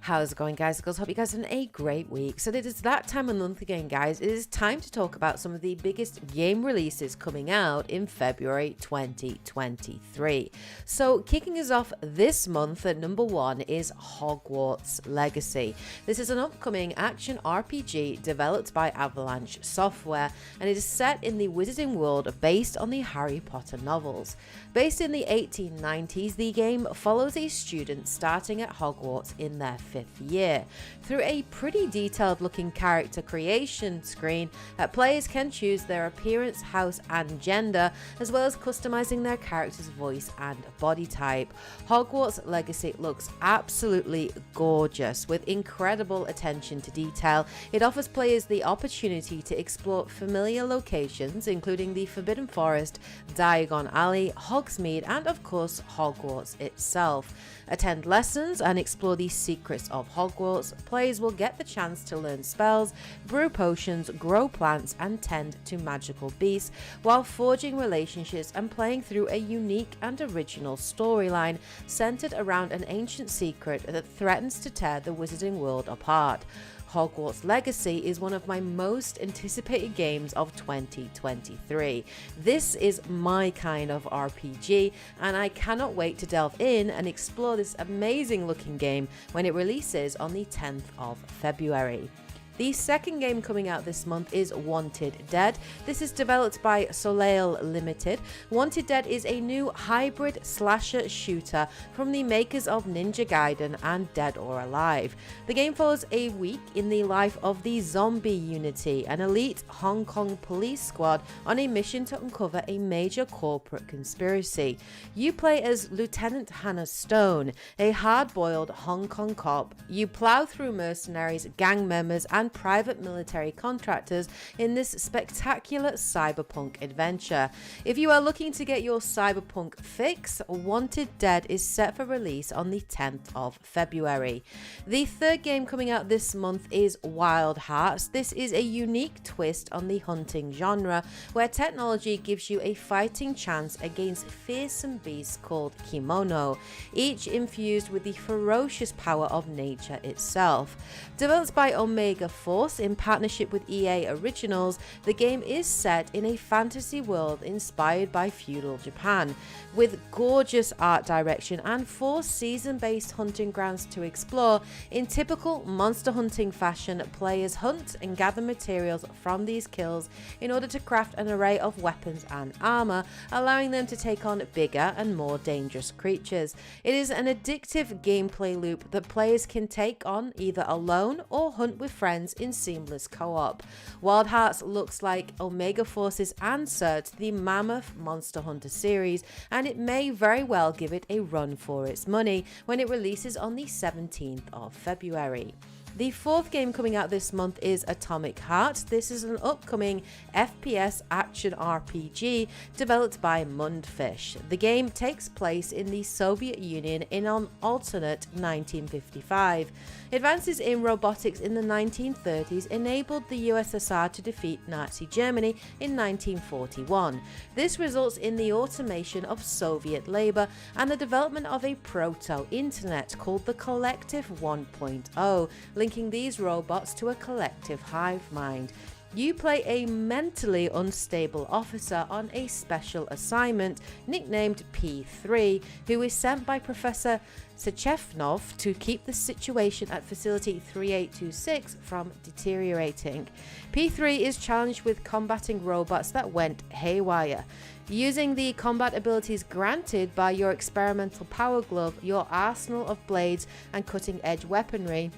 How's it going, guys? Girls, hope you guys are having a great week. So it is that time of month again, guys. It is time to talk about some of the biggest game releases coming out in February 2023. So kicking us off this month at number 1 is Hogwarts Legacy. This is an upcoming action RPG developed by Avalanche Software, and it is set in the Wizarding World based on the Harry Potter novels. Based in the 1890s, the game follows a student starting at Hogwarts in their 5th year. Through a pretty detailed looking character creation screen, players can choose their appearance, house and gender, as well as customizing their character's voice and body type. Hogwarts Legacy looks absolutely gorgeous with incredible attention to detail. It offers players the opportunity to explore familiar locations including the Forbidden Forest, Diagon Alley, Hogsmeade and of course Hogwarts itself. Attend lessons and explore the secrets of Hogwarts. Players will get the chance to learn spells, brew potions, grow plants and tend to magical beasts while forging relationships and playing through a unique and original storyline centered around an ancient secret that threatens to tear the Wizarding World apart. Hogwarts Legacy is one of my most anticipated games of 2023. This is my kind of RPG, and I cannot wait to delve in and explore this amazing looking game when it releases on the 10th of February. The second game coming out this month is Wanted Dead. This is developed by Soleil Limited. Wanted Dead is a new hybrid slasher shooter from the makers of Ninja Gaiden and Dead or Alive. The game follows a week in the life of the Zombie Unity, an elite Hong Kong police squad on a mission to uncover a major corporate conspiracy. You play as Lieutenant Hannah Stone, a hard-boiled Hong Kong cop. You plow through mercenaries, gang members and private military contractors in this spectacular cyberpunk adventure. If you are looking to get your cyberpunk fix, Wanted Dead is set for release on the 10th of February. The third game coming out this month is Wild Hearts. This is a unique twist on the hunting genre, where technology gives you a fighting chance against fearsome beasts called kimono, each infused with the ferocious power of nature itself. Developed by Omega Force in partnership with EA Originals, the game is set in a fantasy world inspired by feudal Japan, with gorgeous art direction and 4 season-based hunting grounds to explore. In typical monster hunting fashion, players hunt and gather materials from these kills in order to craft an array of weapons and armor, allowing them to take on bigger and more dangerous creatures. It is an addictive gameplay loop that players can take on either alone or hunt with friends in seamless co-op. Wild Hearts looks like Omega Force's answer to the Mammoth Monster Hunter series, and it may very well give it a run for its money when it releases on the 17th of February. The fourth game coming out this month is Atomic Heart. This is an upcoming FPS action RPG developed by Mundfish. The game takes place in the Soviet Union in an alternate 1955. Advances in robotics in the 1930s enabled the USSR to defeat Nazi Germany in 1941. This results in the automation of Soviet labor and the development of a proto-internet called the Collective 1.0, linking these robots to a collective hive mind. You play a mentally unstable officer on a special assignment nicknamed P3, who is sent by Professor Sechefnov to keep the situation at Facility 3826 from deteriorating. P3 is challenged with combating robots that went haywire. Using the combat abilities granted by your experimental power glove, your arsenal of blades and cutting-edge weaponry,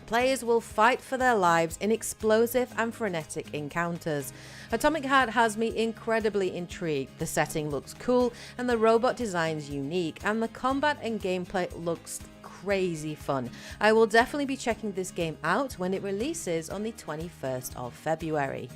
players will fight for their lives in explosive and frenetic encounters. Atomic Heart has me incredibly intrigued. The setting looks cool and the robot design's unique, and the combat and gameplay looks crazy fun. I will definitely be checking this game out when it releases on the 21st of February.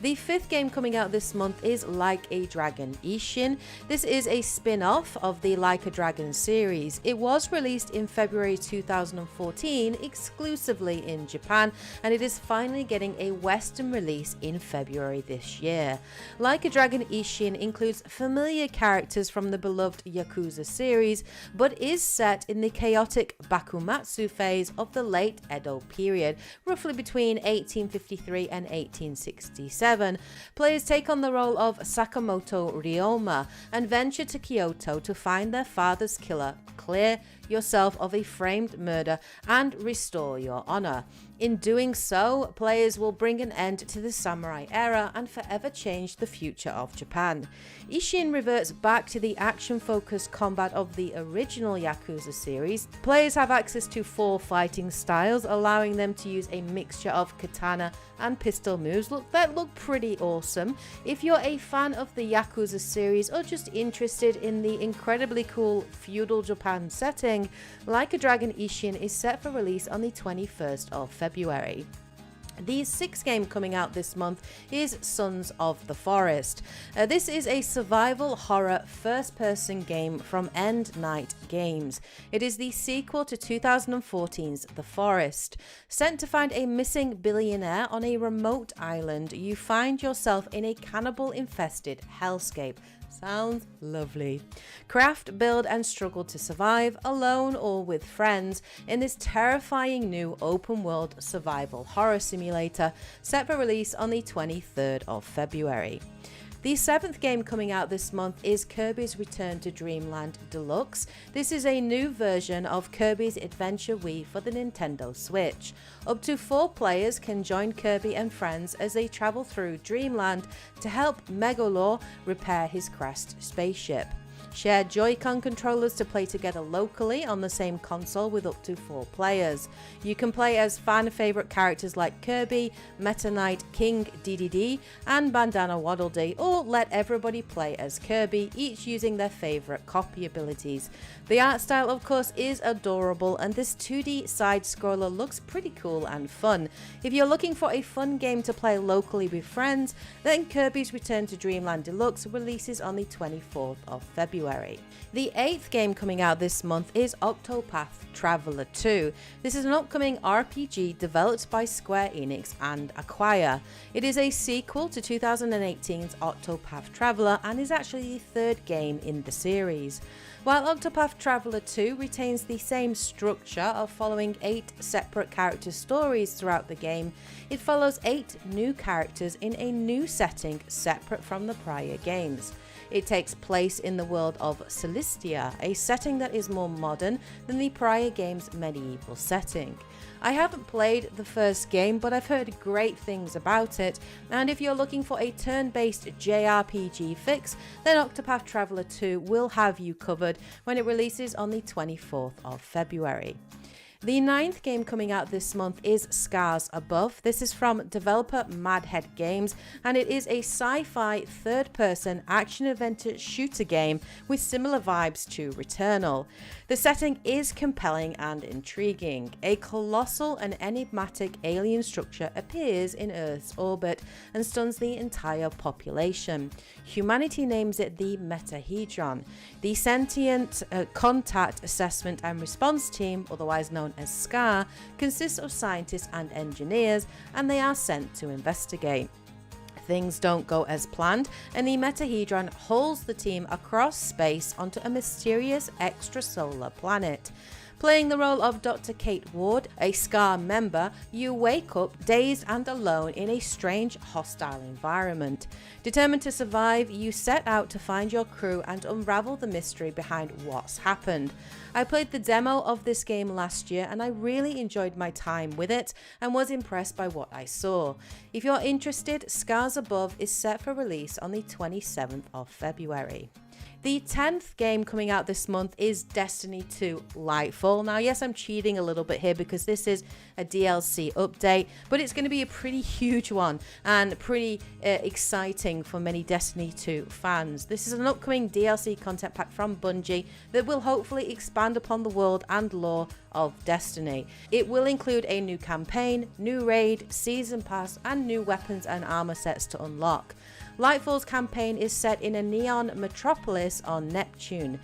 The fifth game coming out this month is Like a Dragon Ishin. This is a spin-off of the Like a Dragon series. It was released in February 2014 exclusively in Japan, and it is finally getting a Western release in February this year. Like a Dragon Ishin includes familiar characters from the beloved Yakuza series, but is set in the chaotic Bakumatsu phase of the late Edo period, roughly between 1853 and 1867. Players take on the role of Sakamoto Ryoma and venture to Kyoto to find their father's killer, clear yourself of a framed murder, and restore your honor. In doing so, players will bring an end to the samurai era and forever change the future of Japan. Ishin reverts back to the action-focused combat of the original Yakuza series. Players have access to 4 fighting styles, allowing them to use a mixture of katana and pistol moves that look pretty awesome. If you're a fan of the Yakuza series or just interested in the incredibly cool feudal Japan setting, Like a Dragon Ishin is set for release on the 21st of February. The sixth game coming out this month is Sons of the Forest. This is a survival horror first-person game from End Night Games. It is the sequel to 2014's The Forest. Sent to find a missing billionaire on a remote island, you find yourself in a cannibal-infested hellscape. Sounds lovely. Craft, build, and struggle to survive, alone or with friends, in this terrifying new open-world survival horror simulator set for release on the 23rd of February. The seventh game coming out this month is Kirby's Return to Dreamland Deluxe. This is a new version of Kirby's Adventure Wii for the Nintendo Switch. Up to 4 players can join Kirby and friends as they travel through Dreamland to help Megalo repair his crashed spaceship. Share Joy-Con controllers to play together locally on the same console with up to 4 players. You can play as fan favorite characters like Kirby, Meta Knight, King Dedede, and Bandana Waddle Dee, or let everybody play as Kirby, each using their favorite copy abilities. The art style, of course, is adorable, and this 2D side-scroller looks pretty cool and fun. If you're looking for a fun game to play locally with friends, then Kirby's Return to Dreamland Deluxe releases on the 24th of February. The eighth game coming out this month is Octopath Traveler 2. This is an upcoming RPG developed by Square Enix and Acquire. It is a sequel to 2018's Octopath Traveler and is actually the 3rd game in the series. While Octopath Traveler 2 retains the same structure of following 8 separate character stories throughout the game, it follows 8 new characters in a new setting separate from the prior games. It takes place in the world of Celestia, a setting that is more modern than the prior game's medieval setting. I haven't played the first game, but I've heard great things about it, and if you're looking for a turn-based JRPG fix, then Octopath Traveler 2 will have you covered when it releases on the 24th of February. The 9th game coming out this month is Scars Above. This is from developer Madhead Games, and it is a sci-fi third-person action-adventure shooter game with similar vibes to Returnal. The setting is compelling and intriguing. A colossal and enigmatic alien structure appears in Earth's orbit and stuns the entire population. Humanity names it the Metahedron. The Sentient Contact Assessment and Response Team, otherwise known as SCAR, consists of scientists and engineers, and they are sent to investigate. Things don't go as planned, and the Metahedron hauls the team across space onto a mysterious extrasolar planet. Playing the role of Dr. Kate Ward, a SCAR member, you wake up dazed and alone in a strange, hostile environment. Determined to survive, you set out to find your crew and unravel the mystery behind what's happened. I played the demo of this game last year and I really enjoyed my time with it and was impressed by what I saw. If you're interested, Scars Above is set for release on the 27th of February. The 10th game coming out this month is Destiny 2 Lightfall. Now, yes, I'm cheating a little bit here because this is a DLC update, but it's going to be a pretty huge one and pretty exciting for many Destiny 2 fans. This is an upcoming DLC content pack from Bungie that will hopefully expand upon the world and lore of Destiny. It will include a new campaign, new raid, season pass, and new weapons and armor sets to unlock. Lightfall's campaign is set in a neon metropolis on Neptune.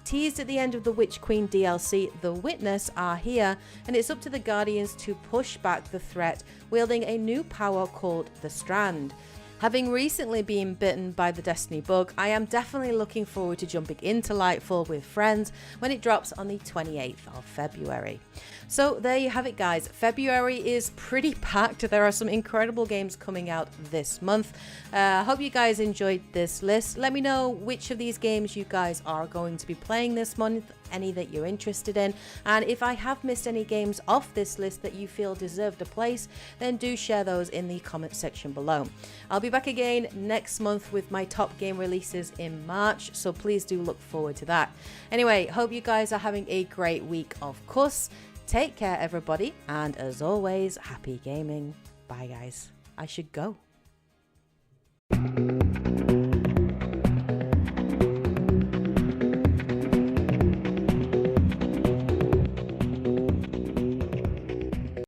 Teased at the end of the Witch Queen DLC, The Witness are here, and it's up to the Guardians to push back the threat, wielding a new power called the Strand. Having recently been bitten by the Destiny bug, I am definitely looking forward to jumping into Lightfall with friends when it drops on the 28th of February. So there you have it, guys. February is pretty packed. There are some incredible games coming out this month. Hope you guys enjoyed this list. Let me know which of these games you guys are going to be playing this month, any that you're interested in, and if I have missed any games off this list that you feel deserved a place, then do share those in the comment section below. I'll be back again next month with my top game releases in March, so please do look forward to that. Anyway, hope you guys are having a great week, of course. Take care, everybody, and as always, happy gaming. Bye, guys. I should go.